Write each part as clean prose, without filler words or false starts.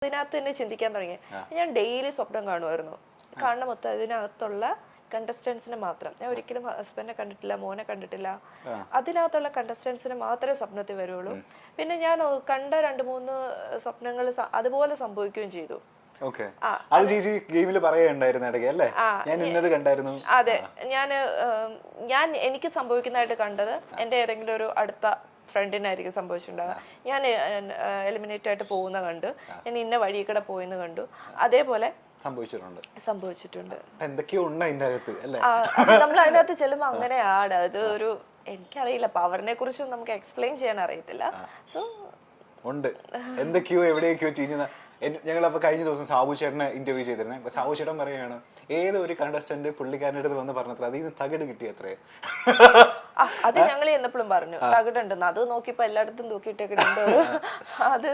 അതിനകത്ത് തന്നെ ചിന്തിക്കാൻ തുടങ്ങി. ഞാൻ ഡെയിലി സ്വപ്നം കാണുമായിരുന്നു. കാണുന്ന മൊത്തം അതിനകത്തുള്ള കണ്ടസ്റ്റൻസിനെ മാത്രം. ഞാൻ ഒരിക്കലും ഹസ്ബൻഡിനെ കണ്ടിട്ടില്ല, മോനെ കണ്ടിട്ടില്ല. അതിനകത്തുള്ള കണ്ടസ്റ്റൻസിനെ മാത്രമേ സ്വപ്നത്തിൽ വരുള്ളൂ. പിന്നെ ഞാൻ കണ്ട 2-3 സ്വപ്നങ്ങൾ അതുപോലെ സംഭവിക്കുകയും ചെയ്തു. അതെ, ഞാൻ എനിക്ക് സംഭവിക്കുന്നതായിട്ട് കണ്ടത് എന്റെ ഏതെങ്കിലും ഒരു അടുത്ത ഫ്രണ്ടിനായിരിക്കും സംഭവിച്ചിട്ടുണ്ടാവുക. ഞാൻ എലിമിനേറ്റ് ആയിട്ട് പോകുന്ന കണ്ടു, ഞാൻ ഇന്ന വഴി കൂടെ പോയെന്ന് കണ്ടു. അതേപോലെ സംഭവിച്ചിട്ടുണ്ട്. എന്തൊക്കെയോ ഉണ്ട് അതിന്റെ അകത്ത് അല്ലേ? നമ്മൾ അതിനകത്ത് ചെല്ലുമ്പോ അങ്ങനെയാണ്. അത് ഒരു എനിക്കറിയില്ല, പവറിനെ കുറിച്ചും നമുക്ക് എക്സ്പ്ലെയിൻ ചെയ്യാൻ അറിയത്തില്ല. സോ ഉണ്ട് എന്തൊക്കെയോ എവിടെയൊക്കെയോ ചെയ്യുന്ന. ഞങ്ങളപ്പോ കഴിഞ്ഞ ദിവസം സാബു ചേട്ടനെ ഇന്റർവ്യൂ ചെയ്തിരുന്നേ. അപ്പൊ സാബു ചേട്ടൻ പറയുകയാണ്, ഏതോ ഒരു കണ്ടസ്റ്റന്റ് പുള്ളിക്കാരൻ്റെ അടുത്ത് വന്ന് പറഞ്ഞത്ര അതിൽ നിന്ന് തകിട് കിട്ടിയത്രേ. അത് ഞങ്ങൾ എന്നപ്പോഴും പറഞ്ഞു തകിടുണ്ടെന്ന്. അത് നോക്കിയപ്പോ എല്ലായിടത്തും തൂക്കിയിട്ടേക്കിടുണ്ട്. അത്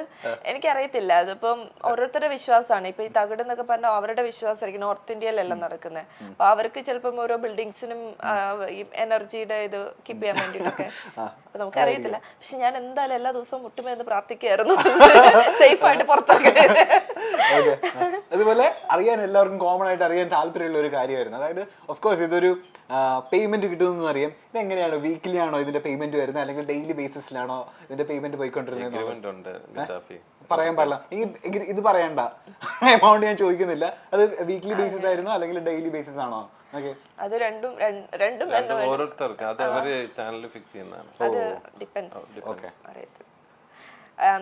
എനിക്കറിയത്തില്ല. അതിപ്പം ഓരോരുത്തരുടെ വിശ്വാസമാണ്. ഇപ്പൊ ഈ തകിട് എന്നൊക്കെ പറഞ്ഞാൽ അവരുടെ വിശ്വാസമായിരിക്കും. നോർത്ത് ഇന്ത്യയിലെല്ലാം നടക്കുന്നത്. അപ്പൊ അവർക്ക് ചിലപ്പം ഓരോ ബിൽഡിങ്സിനും ഈ എനർജിയുടെ ഇത് കീപ്പ് ചെയ്യാൻ വേണ്ടിയിട്ടൊക്കെ. അപ്പൊ നമുക്കറിയത്തില്ല. പക്ഷെ ഞാൻ എന്തായാലും എല്ലാ ദിവസവും മുട്ടുമെന്ന് പ്രാർത്ഥിക്കായിരുന്നു സേഫ് ആയിട്ട് പുറത്തിറങ്ങി. അതുപോലെ അറിയാൻ എല്ലാവർക്കും കോമൺ ആയിട്ട് അറിയാൻ താല്പര്യമുള്ള ഒരു കാര്യമായിരുന്നു. അതായത് ഓഫ് കോഴ്സ് ഇതൊരു പേയ്മെന്റ് കിട്ടുമെന്ന് അറിയാം. ഇതെങ്ങനെയാണ്, വീക്കിലി ആണോ ഇതിന്റെ പേയ്മെന്റ് വരുന്നത്, അല്ലെങ്കിൽ ഡെയിലി ബേസിസിലാണോ ഇതിന്റെ പേയ്മെന്റ് പോയിക്കൊണ്ടിരുന്നത്? പറയാൻ പാടില്ല. ഇത് പറയണ്ട, എമൗണ്ട് ഞാൻ ചോദിക്കുന്നില്ല. അത് വീക്ക്ലി ബേസിസ് ആയിരുന്നോ അല്ലെങ്കിൽ ഡെയിലി ബേസിസ് ആണോ? അത് രണ്ടും ഓരോരുത്തർക്ക് അത് അവര് ചാനൽ ഫിക്സ് ചെയ്യുന്നതാണ്. അത് ഡിപ്പെൻഡ്സ്.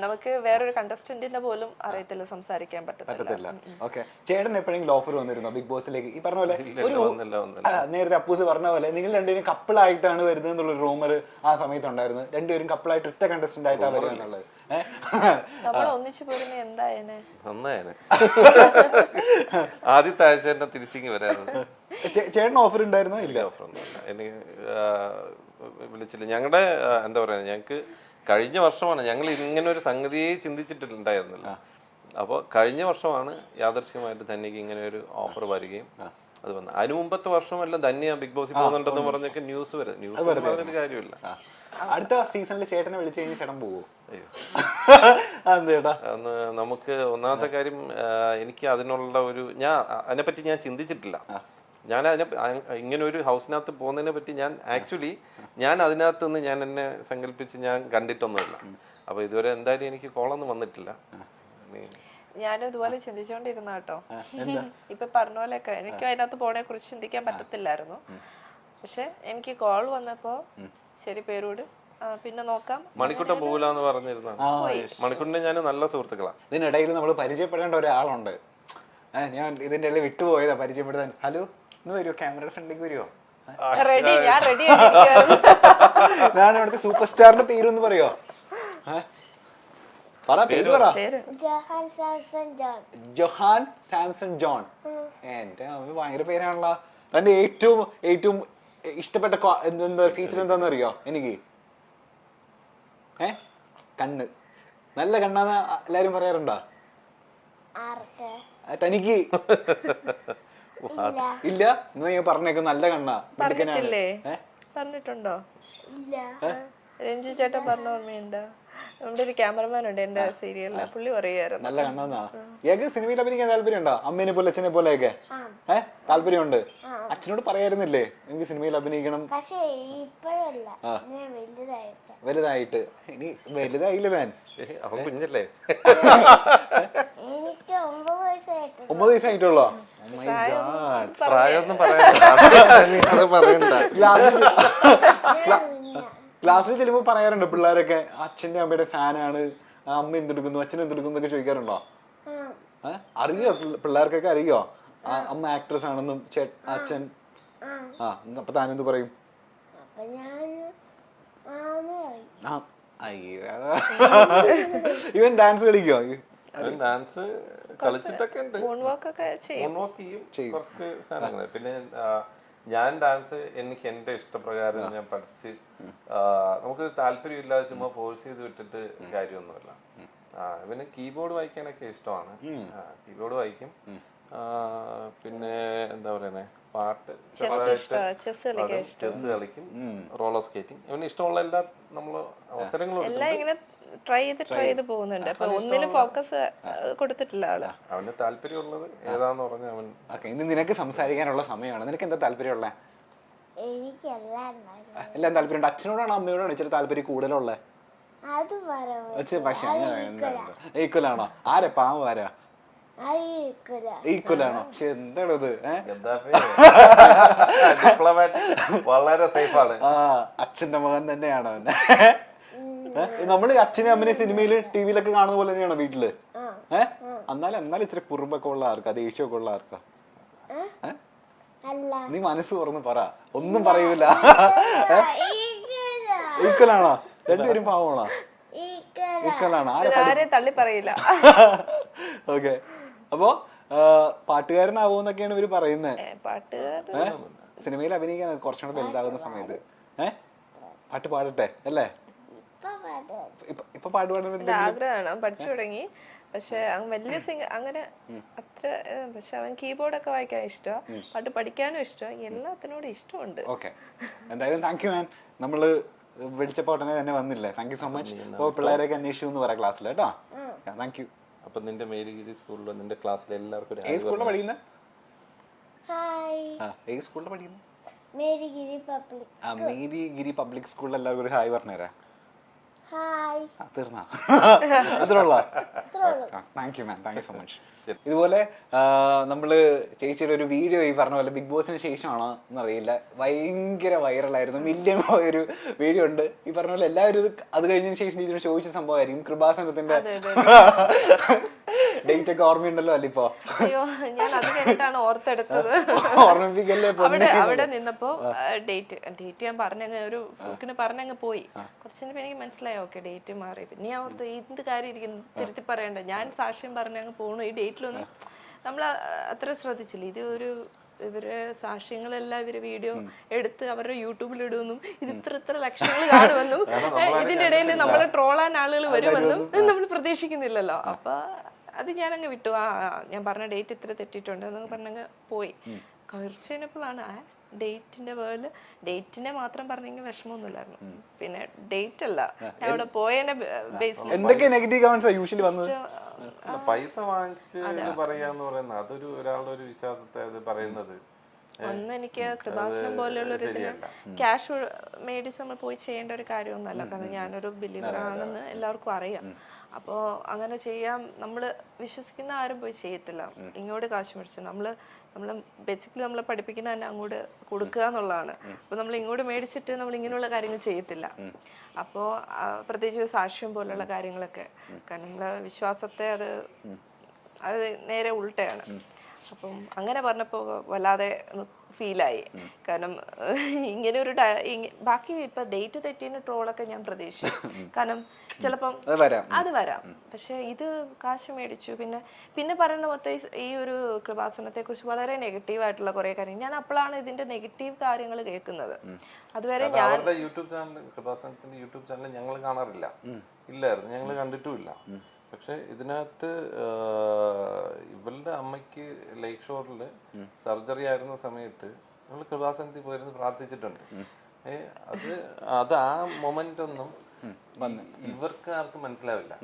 നമുക്ക് വേറൊരു കണ്ടസ്റ്റന്റിന്റെ പോലും അറിയത്തില്ല, സംസാരിക്കാൻ പറ്റത്തില്ല. ചേട്ടൻ എപ്പോഴെങ്കിലും ഓഫർ വന്നിരുന്നോ ബിഗ് ബോസിലേക്ക്? ഈ പറഞ്ഞ പോലെ നേരത്തെ അപ്പൂസ് പറഞ്ഞ പോലെ നിങ്ങൾ രണ്ടുപേരും കപ്പിൾ ആയിട്ടാണ് വരുന്നത് എന്നുള്ള റൂമർ ആ സമയത്ത് ഉണ്ടായിരുന്നു. രണ്ടുപേരും കപ്പിളായിട്ട് ഒറ്റ കണ്ടസ്റ്റന്റ് ആയിട്ടാണ് വരുന്നത് എന്നുള്ളത്. നമ്മൾ ഒന്നിച്ചു പോരുന്ന എന്തായേനെ? ആദ്യത്തെ ആഴ്ച തന്നെ തിരിച്ചിങ്ങി വരാറുണ്ട്. ചേട്ടൻ ഓഫർ ഉണ്ടായിരുന്നോ? ഇല്ല, ഓഫർ ഒന്നുമില്ല. എനിക്ക് വിളിച്ചില്ല. ഞങ്ങളുടെ എന്താ പറയാ, ഞങ്ങക്ക് കഴിഞ്ഞ വർഷമാണ് ഞങ്ങൾ ഇങ്ങനെ ഒരു സംഗതിയെ ചിന്തിച്ചിട്ടുണ്ടായിരുന്നില്ല. അപ്പോൾ കഴിഞ്ഞ വർഷമാണ് യാദർശികമായിട്ട് ധന്യക്ക് ഇങ്ങനെ ഒരു ഓഫർ വരികയും അത് വന്നു. അതിന് മുമ്പത്തെ വർഷമെല്ലാം ധന്യ ബിഗ് ബോസിൽ പോകുന്നുണ്ടെന്ന് പറഞ്ഞൊക്കെ ന്യൂസ് പറഞ്ഞിട്ട് കാര്യമില്ല. അടുത്ത സീസണിൽ ചേട്ടനെ വിളിച്ചു കഴിഞ്ഞാൽ ചേട്ടൻ പോവോ? അന്ന് നമുക്ക് ഒന്നാമത്തെ കാര്യം, എനിക്ക് അതിനുള്ള ഒരു അതിനെപ്പറ്റി ഞാൻ ചിന്തിച്ചിട്ടില്ല. ഞാൻ ഇങ്ങനെ ഒരു ഹൗസിനകത്ത് പോകുന്നതിനെ പറ്റി ഞാൻ അതിനകത്ത് നിന്ന് ഞാൻ എന്നെ സങ്കല്പിച്ച് ഞാൻ കണ്ടിട്ടൊന്നുമില്ല. അപ്പൊ ഇതുവരെ എന്തായാലും എനിക്ക് കോളൊന്നും വന്നിട്ടില്ല. ഞാനും ഇതുപോലെ ചിന്തിച്ചോണ്ടിരുന്ന കേട്ടോ. ഇപ്പൊ പറഞ്ഞ പോലെയൊക്കെ എനിക്ക് അതിനകത്ത് പോണെ കുറിച്ച് ചിന്തിക്കാൻ പറ്റത്തില്ലായിരുന്നു. പക്ഷെ എനിക്ക് കോൾ വന്നപ്പോ ശരി പേരോട് പിന്നെ നോക്കാം. മണിക്കുട്ടൻ പോകില്ലാന്ന് പറഞ്ഞിരുന്ന മണിക്കുട്ടനെ ഞാൻ നല്ല സുഹൃത്തുക്കളാണ്. ഇതിനിടയിൽ നമ്മൾ പരിചയപ്പെടേണ്ട ഒരാളുണ്ട്. ഞാൻ ഇതിന്റെ ഇടയിൽ വിട്ടുപോയതാ പരിചയപ്പെടുത്താൻ. ഹലോ, ഇന്ന് വരുമോ? ക്യാമറയുടെ ഫ്രണ്ടിലേക്ക് വരുമോ? ഞാൻ അവിടുത്തെ സൂപ്പർ സ്റ്റാറിന്റെ പേരൊന്ന് പറയോ? പേര് പറ. ജൊഹാൻ സാംസൺ ജോൺ. എന്റെ ഭയങ്കര പേരാണല്ലോ. തന്റെ ഏറ്റവും ഇഷ്ടപ്പെട്ട എന്താ ഫീച്ചർ എന്താന്ന് അറിയോ എനിക്ക്? കണ്ണ്. നല്ല കണ്ണാന്ന് എല്ലാരും പറയാറുണ്ടോ? തനിക്ക് ഇല്ല? എന്നാ ഞാൻ പറഞ്ഞേക്കും നല്ല കണ്ണാ. പറഞ്ഞിട്ടുണ്ടോ? രഞ്ജു ചേട്ടൻ പറഞ്ഞ ഓർമ്മയുണ്ടോ? നമ്മുടെ ഒരു ക്യാമറമാൻ ഉണ്ട് എന്റെ സീരിയലില്, പുള്ളി പറയായിരുന്നു നല്ല കണ്ണാന്നാ. ഏക സിനിമയിൽ അഭിനയിക്കാൻ താല്പര്യം ഉണ്ടോ? അമ്മേനെ പോലെ അച്ഛനെ പോലെയൊക്കെ താല്പര്യമുണ്ട്. അച്ഛനോട് പറയായിരുന്നില്ലേ എനിക്ക് സിനിമയിൽ അഭിനയിക്കണം? വലുതായിട്ട്. ഇനി വലുതായില്ല താൻ. അവൻ കുഞ്ഞല്ലേ? 9 വയസ്സായിട്ടുള്ളോ? പ്രായമൊന്നും പറയണ്ട. ക്ലാസ്സിൽ ചെല്ലുമ്പോ പറയാറുണ്ട് പിള്ളേരൊക്കെ അച്ഛന്റെ അമ്മയുടെ ഫാനാണ്, അമ്മ എന്തെടുക്കുന്നു അച്ഛൻ എന്തെടുക്കുന്നു എന്നൊക്കെ ചോദിക്കാറുണ്ടോ? അറിയോ പിള്ളേർക്കൊക്കെ? അറിയോ അമ്മ ആക്ട്രസ് ആണെന്നും അച്ഛൻ? അപ്പൊ താനെന്ത് പറയും? ഇവൻ ഡാൻസ് കളിക്കോ? ഡാൻസ് കളിച്ചിട്ടൊക്കെ ഉണ്ട്. കുറച്ച് സാധനങ്ങൾ. പിന്നെ ഞാൻ ഡാൻസ് എനിക്ക് എന്റെ ഇഷ്ടപ്രകാരം ഞാൻ പഠിച്ച്, നമുക്ക് താല്പര്യം ഇല്ലാതെ ചുമ്മാ ഫോഴ്സ് ചെയ്ത് വിട്ടിട്ട് കാര്യമൊന്നുമില്ല. പിന്നെ കീബോർഡ് വായിക്കാനൊക്കെ ഇഷ്ടമാണ്. കീബോർഡ് വായിക്കും. പിന്നെ എന്താ പറയുന്നേ, പാട്ട്, ചെസ് കളിക്കും, റോളർ സ്കേറ്റിംഗ്. ഇവന് ഇഷ്ടമുള്ള എല്ലാ നമ്മള് അവസരങ്ങളും ട്രൈ ചെയ്ത് പോകുന്നുണ്ട്. അപ്പൊ ഒന്നിനും ഫോക്കസ് കൊടുത്തിട്ടില്ല ആള്. അവന് താല്പര്യമുള്ളത് ഏതാന്ന് പറഞ്ഞ അവൻ. ഓക്കെ, ഇന്ന് നിനക്ക് സംസാരിക്കാനുള്ള സമയമാണ്. നിനക്ക് എന്താ താല്പര്യമുള്ള? എല്ലാം താല്പര്യമുണ്ട്. അച്ഛനോടാണോ അമ്മയോടാണോ ഇച്ചിരി താല്പര്യം കൂടുതലുള്ളത്? പക്ഷെ ഈക്വൽ ആണോ? ആരാ പാവം? ആരാ ഈക്വൽ ആണോ? പക്ഷെ എന്താണോ ഇത്? വളരെ സേഫ് ആണ്. അച്ഛന്റെ മകൻ തന്നെയാണോ അവൻ? നമ്മള് അച്ഛനെ അമ്മനെ സിനിമയില് ടിവിയിലൊക്കെ കാണുന്ന പോലെ തന്നെയാണോ വീട്ടില്? എന്നാലും ഇച്ചിരി കുറുമ്പൊക്കെ ഉള്ള ആർക്കാ? ദേഷ്യമൊക്കെ ഉള്ള ആർക്കാ? നീ മനസ്സ് തുറന്ന് പറ, ഒന്നും പറയൂല. ഈക്വൽ ആണോ? രണ്ടുപേരും പാവമാണോ? ഈക്വൽ ആണോ? ആരെ തള്ളി പറയില്ല. ഓക്കെ, അപ്പോ പാട്ടുകാരനാവൂന്നൊക്കെയാണ് ഇവര് പറയുന്നത്. സിനിമയിൽ അഭിനയിക്കാൻ കുറച്ചുകൂടെ വലുതാകുന്ന സമയത്ത് പാട്ട് പാടട്ടെ അല്ലേ? ഇപ്പൊ പാട്ട് പാടുന്ന ആഗ്രഹമാണ്, പഠിച്ചു തുടങ്ങി. പക്ഷെ വലിയ അങ്ങനെ അത്ര, പക്ഷെ അവൻ കീബോർഡൊക്കെ വായിക്കാൻ ഇഷ്ടമാണ്, പാട്ട് പഠിക്കാനും ഇഷ്ടമാണ്, എല്ലാത്തിനോടും ഇഷ്ടമുണ്ട്. ഓക്കെ, എന്തായാലും താങ്ക് യു മാൻ. നമ്മള് വിളിച്ചപ്പോ ഉടനെ തന്നെ വന്നില്ലേ? Thank you so much. അപ്പൊ പിള്ളേരെയൊക്കെ അന്വേഷിച്ചു എന്ന് പറയാം ക്ലാസ്സിൽ കേട്ടോ. Thank you. അപ്പൊ നിന്റെ മേരിഗിരി സ്കൂളിലോ നിന്റെ ക്ലാസ്സിലെ എല്ലാവർക്കും ഏത് സ്കൂളിലാണ് പഠിക്കുന്നത്? ഏത് സ്കൂളിലാണ് പഠിക്കുന്നത്? മേരിഗിരി പബ്ലിക് സ്കൂളിൽ എല്ലാവർക്കും ഒരു ഹായ് പറഞ്ഞുതരാ. തീർന്നാ? അത്രയുള്ള? Thank you ma'am, thank you so much. ഇതുപോലെ നമ്മള് ചേച്ചിയുടെ ഒരു വീഡിയോ ഈ പറഞ്ഞ പോലെ ബിഗ് ബോസിന് ശേഷമാണോ എന്നറിയില്ല, ഭയങ്കര വൈറലായിരുന്നു, മില്യൺ ഒരു വീഡിയോ ഉണ്ട്. ഈ പറഞ്ഞ പോലെ എല്ലാവരും അത് കഴിഞ്ഞതിന് ശേഷം ടീച്ചർ ചോദിച്ച സംഭവമായിരിക്കും കൃപാസനത്തിന്റെ ഡേറ്റ് ഒക്കെ ഓർമ്മയുണ്ടല്ലോ അല്ല? ഇപ്പൊ അയ്യോ, ഞാൻ അത് കേട്ടാണ് ഓർത്തെടുത്തത്. ഓർമ്മിപ്പിക്കല്ലേ? അവിടെ നിന്നപ്പോ ഡേറ്റ് ഞാൻ പറഞ്ഞങ്ങ് ഒരു പറഞ്ഞങ്ങ് പോയി. കുറച്ചിന് എനിക്ക് മനസ്സിലായി, ഓക്കെ ഡേറ്റ് മാറി. പിന്നെ ഞാൻ ഓർത്ത് എന്ത് കാര്യം ഇരിക്കുന്നു തിരുത്തി പറയണ്ട, ഞാൻ സാക്ഷ്യം പറഞ്ഞങ്ങ് പോണു. ഈ ഡേറ്റിലൊന്നും നമ്മൾ അത്ര ശ്രദ്ധിച്ചില്ല. ഇത് ഇവര് സാക്ഷ്യങ്ങളെല്ലാം ഇവര് വീഡിയോ എടുത്ത് അവരുടെ യൂട്യൂബിൽ ഇടുമെന്നും ഇത് ഇത്ര ലക്ഷങ്ങൾ കാണുമെന്നും ഇതിന്റെ ഇടയിൽ നമ്മളെ ട്രോളാൻ ആളുകൾ വരുമെന്നും നമ്മൾ പ്രതീക്ഷിക്കുന്നില്ലല്ലോ. അപ്പൊ അത് ഞാനങ്ങ് വിട്ടു. ഞാൻ പറഞ്ഞ ഡേറ്റ് ഇത്ര തെറ്റിയിട്ടുണ്ട് എന്നൊക്കെ പറഞ്ഞങ്ങ് പോയി. കുറച്ച് കഴിഞ്ഞപ്പോഴാണ് ഡേറ്റിന്റെ വേൾഡ്, ഡേറ്റിനെ മാത്രം പറഞ്ഞെങ്കിൽ വിഷമമൊന്നുമില്ലായിരുന്നു. പിന്നെ ഡേറ്റ് അല്ല, ഞാൻ അവിടെ പോയതിന്റെ ബേസിൽ എന്തൊക്കെ നെഗറ്റീവ് കമന്റ്സ് യൂഷ്വലി വന്നത്? പൈസ വാങ്ങിച്ച് പറയാന്ന് പറയുന്നത് അതൊരു ഒരാളുടെ ഒരു വിശ്വാസത്തെ അത് പറയുന്നത്. ഒന്ന് എനിക്ക് കൃപാസനം പോലെയുള്ള ഒരു ഇതിന് ക്യാഷ് മേടിച്ച് നമ്മൾ പോയി ചെയ്യേണ്ട ഒരു കാര്യമൊന്നുമല്ല. കാരണം ഞാനൊരു ബിലീവർ ആണെന്ന് എല്ലാവർക്കും അറിയാം. അപ്പോൾ അങ്ങനെ ചെയ്യാൻ നമ്മൾ വിശ്വസിക്കുന്ന ആരും പോയി ചെയ്യത്തില്ല. ഇങ്ങോട്ട് കാശ് മേടിച്ച് നമ്മള് ബേസിക്കലി നമ്മളെ പഠിപ്പിക്കുന്ന തന്നെ അങ്ങോട്ട് കൊടുക്കുക എന്നുള്ളതാണ്. അപ്പൊ നമ്മൾ ഇങ്ങോട്ട് മേടിച്ചിട്ട് നമ്മൾ ഇങ്ങനെയുള്ള കാര്യങ്ങൾ ചെയ്യത്തില്ല. അപ്പോൾ പ്രത്യേകിച്ച് സാക്ഷ്യം പോലുള്ള കാര്യങ്ങളൊക്കെ, കാരണം നമ്മളെ വിശ്വാസത്തെ അത് നേരെ ഉൾട്ടയാണ്. അപ്പം അങ്ങനെ പറഞ്ഞപ്പോ വല്ലാതെ ഫീലായി. കാരണം ഇങ്ങനെ ഒരു ബാക്കി ഇപ്പൊ ഡേറ്റ് തെറ്റിന് ട്രോളൊക്കെ ഞാൻ പ്രതീക്ഷിച്ചു. കാരണം ചിലപ്പം അത് വരാം. പക്ഷെ ഇത് കാശ് മേടിച്ചു. പിന്നെ പറയുന്ന മൊത്തം ഈ ഒരു കൃപാസനത്തെ കുറിച്ച് വളരെ നെഗറ്റീവ് ആയിട്ടുള്ള കുറെ കാര്യം ഞാൻ അപ്പോഴാണ് ഇതിന്റെ നെഗറ്റീവ് കാര്യങ്ങൾ കേൾക്കുന്നത്. അതുവരെ ഞാൻ യൂട്യൂബ് ചാനൽ, കൃപാസനത്തിന്റെ യൂട്യൂബ് ചാനൽ ഞങ്ങൾ കാണാറില്ല, ഇല്ലായിരുന്നു, ഞങ്ങൾ കണ്ടിട്ടുമില്ല. പക്ഷെ ഇതിനകത്ത് ഇവളുടെ അമ്മയ്ക്ക് ലേക്ക് ഷോറില് സർജറി ആയിരുന്ന സമയത്ത് നമ്മൾ കൃപാസനത്തിൽ പോയിരുന്നു പ്രാർത്ഥിച്ചിട്ടുണ്ട്. അത് ആ മൊമെന്റ് ഒന്നും ഇവർക്ക് ആർക്കും മനസ്സിലാവില്ല.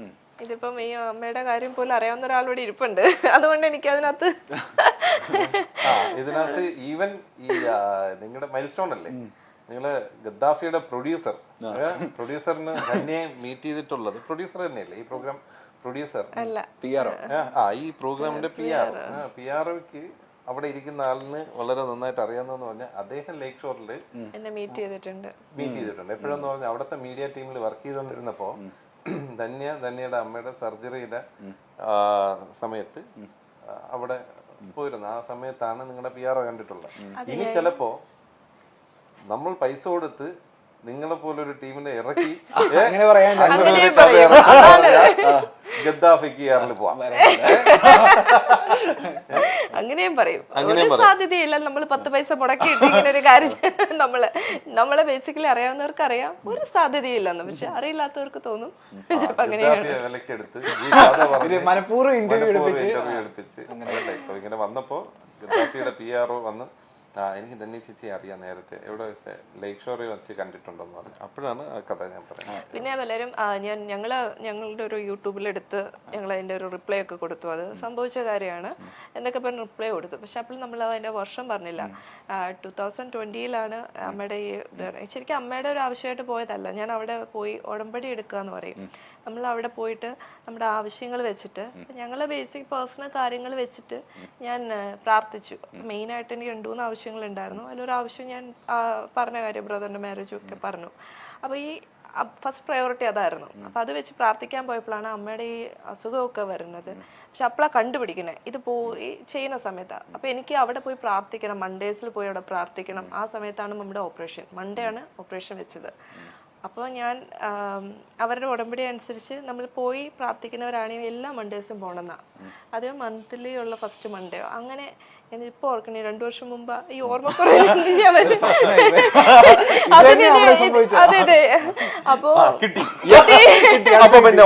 ഇതിപ്പം ഈ അമ്മയുടെ കാര്യം പോലും അറിയാവുന്ന ഒരാളോട് ഇരിപ്പുണ്ട്, അതുകൊണ്ട് എനിക്ക് ഇതിനകത്ത് ഈവൻ ഈ നിങ്ങളുടെ മൈൽ സ്റ്റോൺ അല്ലേ, നിങ്ങള് ഗദ്ദാഫിയുടെ പ്രൊഡ്യൂസറിന് തന്നെ മീറ്റ് ചെയ്തിട്ടുള്ളത് പ്രൊഡ്യൂസർ തന്നെയല്ലേ ഈ പ്രോഗ്രാം പ്രൊഡ്യൂസർ? ഈ പ്രോഗ്രാമിന്റെ PR-ക്ക് അവിടെ ഇരിക്കുന്ന ആളിന് വളരെ നന്നായിട്ട് അറിയാവുന്ന പറഞ്ഞാൽ അദ്ദേഹം ലേക്ക് ഷോറിൽ മീറ്റ് ചെയ്തിട്ടുണ്ട്. എപ്പോഴെന്ന് പറഞ്ഞാൽ അവിടുത്തെ മീഡിയ ടീമിൽ വർക്ക് ചെയ്തുകൊണ്ടിരുന്നപ്പോ ധന്യയുടെ അമ്മയുടെ സർജറിയുടെ സമയത്ത് അവിടെ പോയിരുന്നു. ആ സമയത്താണ് നിങ്ങളുടെ PR കണ്ടിട്ടുള്ളത്. ഇനി ചിലപ്പോ നമ്മൾ പൈസ കൊടുത്ത് നിങ്ങളെ പോലൊരു ടീമിനെ ഇറക്കി ഗദ്ദാഫിക്ക് ഏറിൽ പോവാം, അങ്ങനെയും പറയും. ഒരു സാധ്യതയില്ല. നമ്മൾ 10 പൈസ മുടക്കിയിട്ട് ഇങ്ങനെ ഒരു കാര്യം നമ്മളെ ബേസിക്കലി അറിയാവുന്നവർക്ക് അറിയാം, ഒരു സാധ്യതയില്ലെന്ന്. പക്ഷെ അറിയില്ലാത്തവർക്ക് തോന്നും ചിലപ്പോ അങ്ങനെയാണ്. മനഃപൂർവ്വം ഇന്റർവ്യൂ എടുപ്പിച്ച് ഇങ്ങനെ വന്നപ്പോ ഗദ്ദാഫിയുടെ PR വന്ന് എനിക്ക് ധന്യ ചേച്ചി അറിയാം നേരത്തെ എവിടെ വെച്ച് ലേക്ക് ഷോറിൽ വെച്ച് കണ്ടിട്ടുണ്ടെന്ന് പറഞ്ഞു. അപ്പോഴാണ് ആ കഥ ഞാൻ പറയുന്നത്. പിന്നെ പലരും ഞങ്ങളുടെ ഒരു യൂട്യൂബിലെടുത്ത് ഞങ്ങൾ അതിന്റെ ഒരു റിപ്ലൈ ഒക്കെ കൊടുത്തു. അത് സംഭവിച്ച കാര്യമാണ് എന്നൊക്കെ പറഞ്ഞ് റിപ്ലൈ കൊടുത്തു. പക്ഷെ അപ്പോൾ നമ്മൾ അതിന്റെ വർഷം പറഞ്ഞില്ല. 2020 അമ്മയുടെ ഈ ശരിക്കും അമ്മയുടെ ഒരു ആവശ്യമായിട്ട് പോയതല്ല. ഞാൻ അവിടെ പോയി ഉടമ്പടി എടുക്കുക എന്ന് പറയും. നമ്മൾ അവിടെ പോയിട്ട് നമ്മുടെ ആവശ്യങ്ങൾ വെച്ചിട്ട് ഞങ്ങളെ ബേസിക് പേഴ്സണൽ കാര്യങ്ങൾ വെച്ചിട്ട് ഞാൻ പ്രാർത്ഥിച്ചു. മെയിനായിട്ട് എനിക്ക് 2-3 ആവശ്യങ്ങൾ ഉണ്ടായിരുന്നു. അതിലൊരു ആവശ്യം ഞാൻ പറഞ്ഞ കാര്യം ബ്രദറിന്റെ മാരേജും ഒക്കെ പറഞ്ഞു. അപ്പോൾ ഈ ഫസ്റ്റ് പ്രയോറിറ്റി അതായിരുന്നു. അപ്പൊ അത് വെച്ച് പ്രാർത്ഥിക്കാൻ പോയപ്പോഴാണ് അമ്മയുടെ ഈ അസുഖമൊക്കെ വരുന്നത്. പക്ഷെ അപ്പോഴാണ് കണ്ടുപിടിക്കണേ ഇത് പോയി ചെയ്യുന്ന സമയത്താണ്. അപ്പൊ എനിക്ക് അവിടെ പോയി പ്രാർത്ഥിക്കണം, മൺഡേസിൽ പോയി അവിടെ പ്രാർത്ഥിക്കണം. ആ സമയത്താണ് നമ്മുടെ ഓപ്പറേഷൻ, മൺഡേ ആണ് ഓപ്പറേഷൻ വെച്ചത്. അപ്പോൾ ഞാൻ അവരുടെ ഉടമ്പടി അനുസരിച്ച് നമ്മൾ പോയി പ്രാർത്ഥിക്കുന്നവരാണെങ്കിൽ എല്ലാ മൺഡേസും പോകണമെന്നാണ്. അത് മന്ത്ലി ഉള്ള ഫസ്റ്റ് മൺഡേ അങ്ങനെ. ഇപ്പൊ ഓർക്കണേ 2 വർഷം മുമ്പ് ഈ ഓർമ്മ അതെ. അപ്പോ അപ്പൊ പിന്നെ